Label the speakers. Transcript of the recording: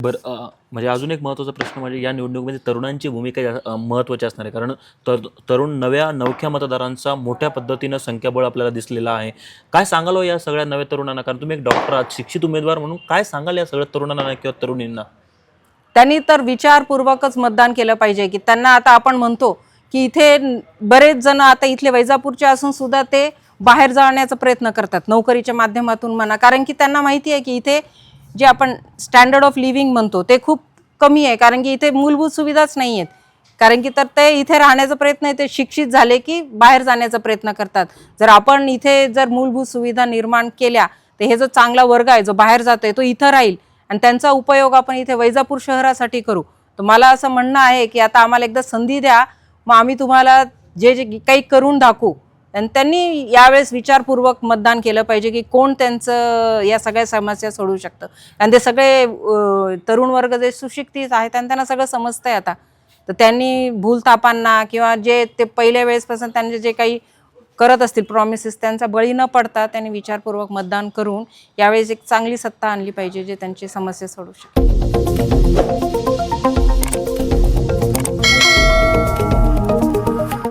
Speaker 1: बरं म्हणजे अजून एक महत्त्वाचा प्रश्न म्हणजे या निवडणुकीमध्ये तरुणांची भूमिका महत्त्वाची असणार आहे. कारण तरुण नवख्या मतदारांचा मोठ्या पद्धतीनं संख्याबळ आपल्याला दिसलेलं आहे. काय सांगाल हो या सगळ्या नव्या तरुणांना? कारण तुम्ही एक डॉक्टर आहात, शिक्षित उमेदवार म्हणून काय सांगाल या सगळ्या तरुणांना किंवा तरुणींना?
Speaker 2: त्यांनी तर विचारपूर्वकच मतदान केलं पाहिजे की त्यांना आता आपण म्हणतो की इथे बरेच जण आता इथले वैजापूरचे असून सुद्धा ते बाहेर जाण्याचा प्रयत्न करतात नोकरीच्या माध्यमातून म्हणा, कारण की त्यांना माहिती आहे की इथे जे आपण स्टँडर्ड ऑफ लिव्हिंग म्हणतो ते खूप कमी आहे, कारण की इथे मूलभूत सुविधाच नाही आहेत. कारण की तर ते इथे राहण्याचा प्रयत्न आहे, ते शिक्षित झाले की बाहेर जाण्याचा प्रयत्न करतात. जर आपण इथे जर मूलभूत सुविधा निर्माण केल्या तर हे जो चांगला वर्ग आहे जो बाहेर जातोय तो इथं राहील आणि त्यांचा उपयोग आपण इथे वैजापूर शहरासाठी करू. तर मला असं म्हणणं आहे की आता आम्हाला एकदा संधी द्या, मग आम्ही तुम्हाला जे जे काही करून दाखवू. आणि त्यांनी यावेळेस विचारपूर्वक मतदान केलं पाहिजे की कोण त्यांचं या सगळ्या समस्या सोडवू शकतं. आणि ते सगळे तरुण वर्ग जे सुशिक्षित आहेत आणि त्यांना सगळं समजतंय आता. तर त्यांनी भूलथापांना किंवा जे ते पहिल्या वेळेसपासून त्यांचे जे काही करत असतील प्रॉमिसेस त्यांचा बळी न पडता त्यांनी विचारपूर्वक मतदान करून यावेळेस एक चांगली सत्ता आणली पाहिजे जे त्यांची समस्या सोडवू शकेल.